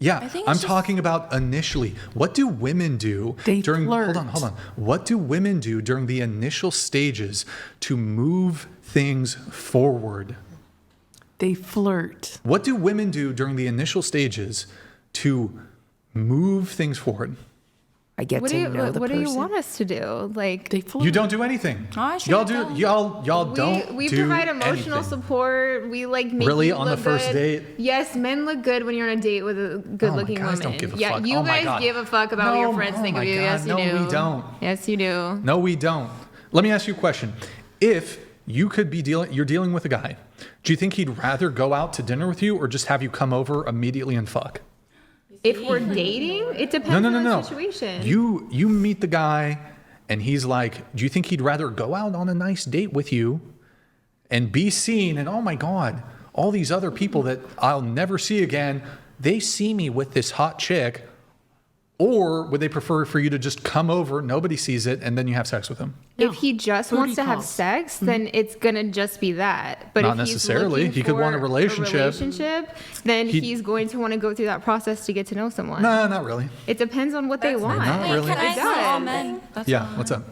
Yeah, I'm talking about initially. What do women do during... flirt. Hold on. What do women do during the initial stages to move things forward? They flirt. What do women do during the initial stages to move things forward? I get to know the person. What do you want us to do? Like, They flirt. You don't do anything. Y'all Don't we do provide emotional anything. support. We like make Really? you On the look first good. date? Yes, men look good when you're on a date with a good-looking guys woman. don't give a yeah, fuck. you Oh my guys God. give a fuck about what your friends think of you. Yes, you do. No, we don't. Yes, you do. No, we don't. Let me ask you a question. If you could be you're dealing with a guy, do you think he'd rather go out to dinner with you or just have you come over immediately and fuck? If we're dating, it depends on the situation. You meet the guy and he's like, do you think he'd rather go out on a nice date with you and be seen and, oh my God, all these other people that I'll never see again, they see me with this hot chick? Or would they prefer for you to just come over, nobody sees it, and then you have sex with him? If he just wants to have sex, then it's gonna just be that. But Not if necessarily. He's He could want a for relationship. Then he's going to want to go through that process to get to know someone. No, not really. It depends on what they want. Not really. Can I say does. amen? Yeah, what's up?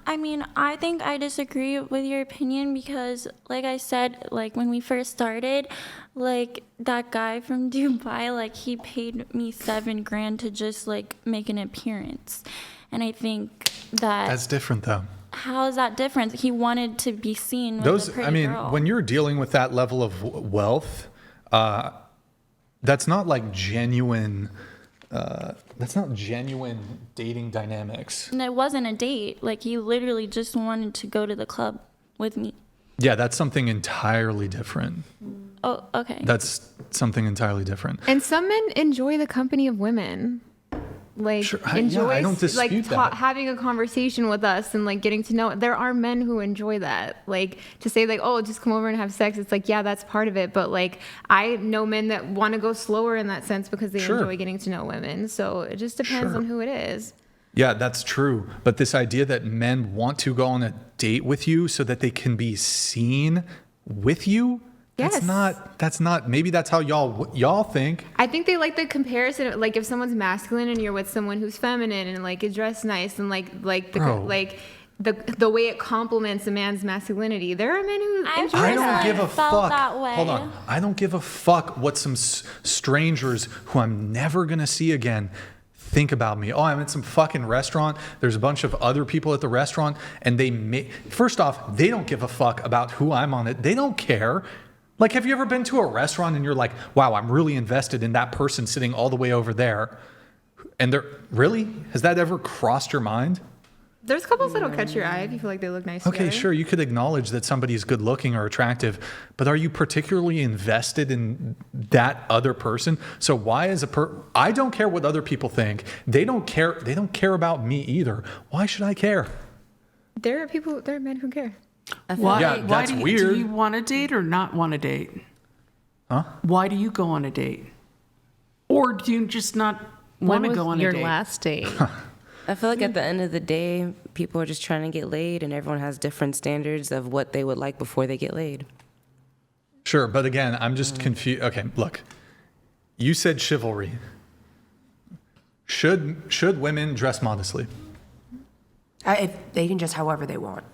I mean, I think I disagree with your opinion because, like I said, like when we first started, like that guy from Dubai, like he paid me $7,000 to just like make an appearance, and I think That's different though. how is that different? He wanted to be seen with Those, a pretty I mean, girl. when you're dealing with that level of wealth, that's not like genuine. That's not genuine dating dynamics. And it wasn't a date. Like he literally just wanted to go to the club with me. Yeah, that's something entirely different. Oh, okay. That's something entirely different. And some men enjoy the company of women. Like Sure, I enjoy don't dispute that. having a conversation with us and like getting to know. There are men who enjoy that. Like to say like, oh, just come over and have sex. It's like, yeah, that's part of it. But like I know men that want to go slower in that sense because they Sure. enjoy getting to know women. So it just depends Sure. on who it is. Yeah, that's true. But this idea that men want to go on a date with you so that they can be seen with you, Yes. that's not, maybe that's how y'all think. I think they like the comparison. Like if someone's masculine and you're with someone who's feminine and like is dressed nice and Bro. the way it complements a man's masculinity. There are men who enjoy I that. don't give a felt fuck. that way. Hold on. I don't give a fuck what some strangers who I'm never going to see again think about me. Oh, I'm at some fucking restaurant. There's a bunch of other people at the restaurant and first off, they don't give a fuck about who I'm on it. They don't care. Like, have you ever been to a restaurant and you're like, wow, I'm really invested in that person sitting all the way over there? And really? Has that ever crossed your mind? There's couples that'll catch your eye if you feel like they look nice Okay, together. sure. You could acknowledge that somebody's good looking or attractive, but are you particularly invested in that other person? So why is I don't care what other people think. They don't care. They don't care about me either. Why should I care? There are men who care. Why, Yeah, that's weird. Do you want to date or not want to date? Huh? Why do you go on a date? Or do you just not want to go on a your date? last date? I feel like at the end of the day, people are just trying to get laid, and everyone has different standards of what they would like before they get laid. Sure, but again, I'm just confused. Okay, look. You said chivalry. Should women dress modestly? They can just however they want.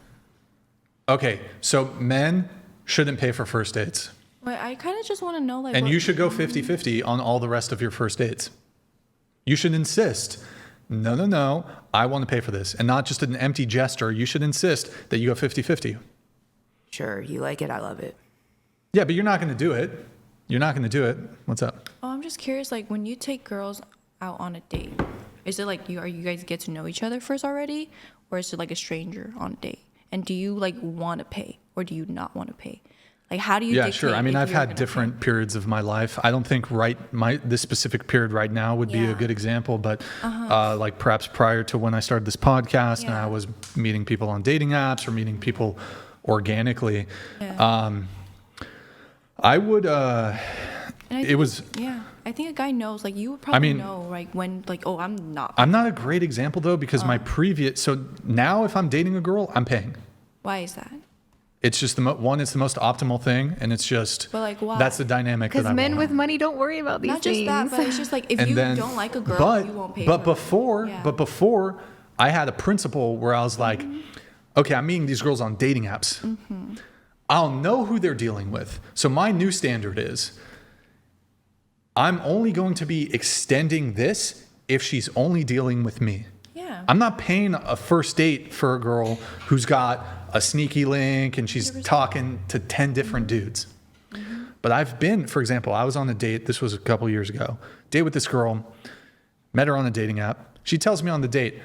Okay, so men shouldn't pay for first dates. Wait, I kind of just want to know, like, And you should go 50-50 on all the rest of your first dates. You should insist, no, I want to pay for this. And not just an empty gesture. You should insist that you go 50-50. Sure, you like it, I love it. Yeah, but you're not going to do it. You're not going to do it. What's up? Oh, I'm just curious, like, when you take girls out on a date, is it like you guys get to know each other first already, or is it like a stranger on a date? And do you like want to pay, or do you not want to pay? Like, how do you? Yeah, sure. I mean, if I've you're had gonna different pay? periods of my life. I don't think this specific period right now would be a Yeah. good example, but like perhaps prior to when I started this podcast and Yeah. I was meeting people on dating apps or meeting people organically, I would. Yeah, I think a guy knows. Like, you would probably know, like, when, like, oh, I'm not. I'm not a great example though because my previous. So now, if I'm dating a girl, I'm paying. Why is that? It's just it's the most optimal thing, and it's just. But, like, why? That's the dynamic that Because I men want. with money don't worry about these Not things. just that, but it's just like if And you then- don't like a girl, you won't pay but for before, it. Yeah. but before, I had a principle where I was like, okay, I'm meeting these girls on dating apps. I'll know who they're dealing with. So my new standard is, I'm only going to be extending this if she's only dealing with me. Yeah. I'm not paying a first date for a girl who's got a sneaky link and she's talking to 10 different dudes. But I've been, for example, I was on a date, this was a couple years ago, date with this girl, met her on a dating app. She tells me on the date,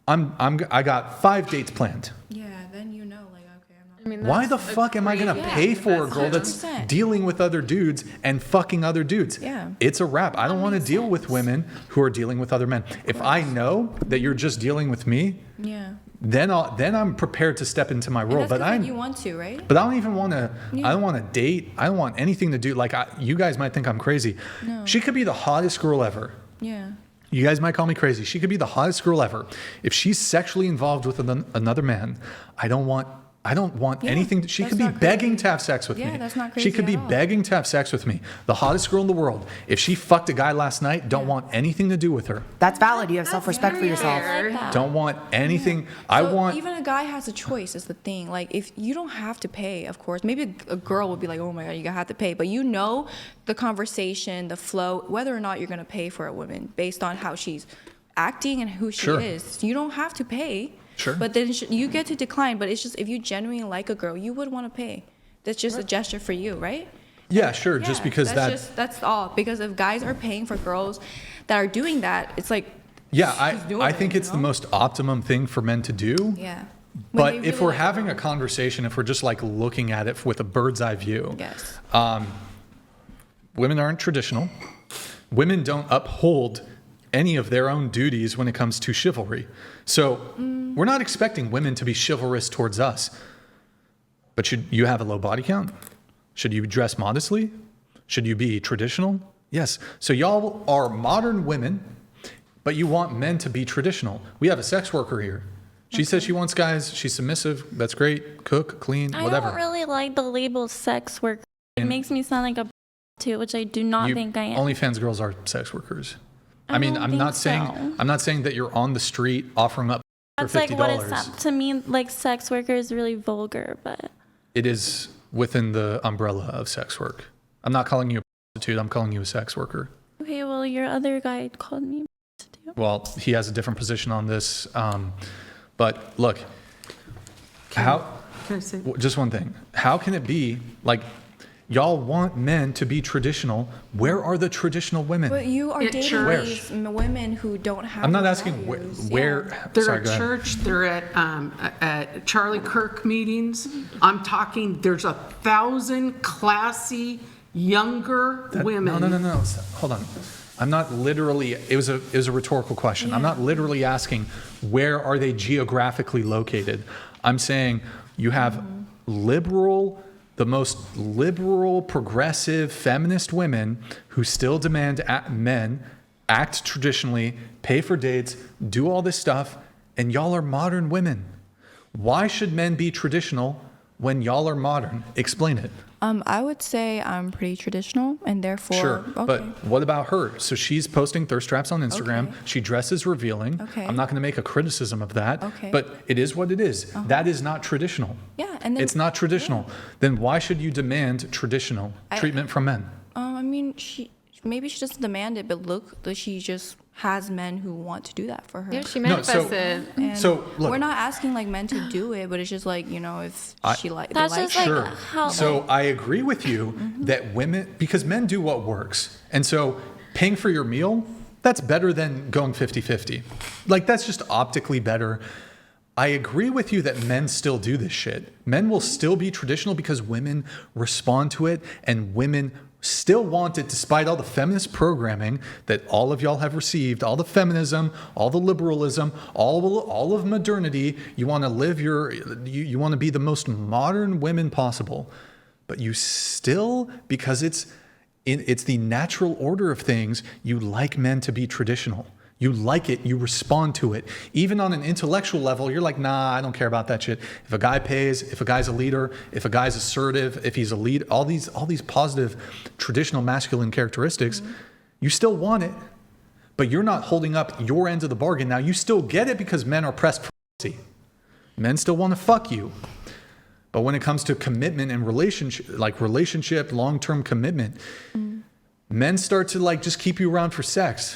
I got 5 dates planned. Yeah, then you know, like, okay, I'm not. I mean, Why the that's fuck am I going to pay for a girl that's 100%. dealing with other dudes and fucking other dudes? Yeah. It's a wrap. I don't want to deal with women who are dealing with other men. If I know that you're just dealing with me, Yeah. then I'm prepared to step into my And role. that's But 'cause, I like, you want to, right? but I don't even want to. I don't want to date. I don't want anything to do. Like you guys might think I'm crazy. No. She could be the hottest girl ever. Yeah. You guys might call me crazy. She could be the hottest girl ever. If she's sexually involved with another man, I don't want Yeah, anything. She that's could be not begging crazy. to have sex with me. Yeah, that's not She crazy could be at all. begging to have sex with me. The hottest girl in the world. If she fucked a guy last night, don't want anything to do with her. That's valid. You have self-respect for yourself. I like that. Don't want anything. So even a guy has a choice is the thing. Like if you don't have to pay, of course, maybe a girl would be like, oh my God, you have to pay. But you know the conversation, the flow, whether or not you're going to pay for a woman based on how she's acting and who she Sure. is. You don't have to pay. Sure. But then you get to decline. But it's just if you genuinely like a girl, you would want to pay. That's just a gesture for you, right? Yeah, sure. Just Yeah, because that's all. Because if guys are paying for girls that are doing that, it's like Yeah, she's doing I it, think you it's the know? most optimum thing for men to do. Yeah. When But they if really we're like having a girl. conversation, if we're just like looking at it with a bird's eye view, Yes. women aren't traditional. Women don't uphold any of their own duties when it comes to chivalry. So we're not expecting women to be chivalrous towards us. But should you have a low body count? Should you dress modestly? Should you be traditional? Yes. So y'all are modern women, but you want men to be traditional. We have a sex worker here. She says she wants guys, she's submissive, that's great, cook, clean, whatever. I don't really like the label sex worker. It And- makes me sound like a too, which I do not think I am. OnlyFans girls are sex workers. I I mean, don't I'm think not saying so. I'm not saying that you're on the street offering up That's for like $50. what it's up to me. Like sex worker is really vulgar, but It is within the umbrella of sex work. I'm not calling you a prostitute, I'm calling you a sex worker. okay. Well, your other guy called me a prostitute. Well, he has a different position on this. But look, how, Can I say? just one thing. How can it be like y'all want men to be traditional? Where are the traditional women? But you are At dating church. these women who don't have. I'm not those asking values. where. Yeah. They're Sorry, at go ahead. church, they're at Charlie Kirk meetings. I'm talking, there's 1,000 classy, younger women. No. Hold on. I'm not literally. It was a rhetorical question. I'm not literally asking where are they geographically located. I'm saying you have the most liberal, progressive, feminist women who still demand men act traditionally, pay for dates, do all this stuff, and y'all are modern women. Why should men be traditional when y'all are modern? Explain it. I would say I'm pretty traditional, and therefore. Sure, Okay. but what about her? So she's posting thirst traps on Instagram. Okay. She dresses revealing. Okay. I'm not going to make a criticism of that. Okay. But it is what it is. That is not traditional. Yeah, and then. It's not traditional. Then why should you demand traditional treatment from men? I mean, maybe she doesn't demand it, but look, that she just has men who want to do that for her. Yeah, she No, so- manifested. And So, look- we're not asking like men to do it, but it's just like, you know, if she like, they That's like just it. like Sure. how. So I agree with you that women, because men do what works. And so paying for your meal, that's better than going 50-50. Like that's just optically better. I agree with you that men still do this shit. Men will still be traditional because women respond to it and women still want it despite all the feminist programming that all of y'all have received, all the feminism, all the liberalism, all of modernity. You want to live you want to be the most modern women possible, but you still, because it's the natural order of things, you like men to be traditional. You like it, you respond to it. Even on an intellectual level, you're like, nah, I don't care about that shit. If a guy pays, if a guy's a leader, if a guy's assertive, if he's a lead, all these positive traditional masculine characteristics, you still want it, but you're not holding up your end of the bargain. Now you still get it because men are pressed for pussy. Men still want to fuck you. But when it comes to commitment and relationship, long-term commitment, men start to like just keep you around for sex.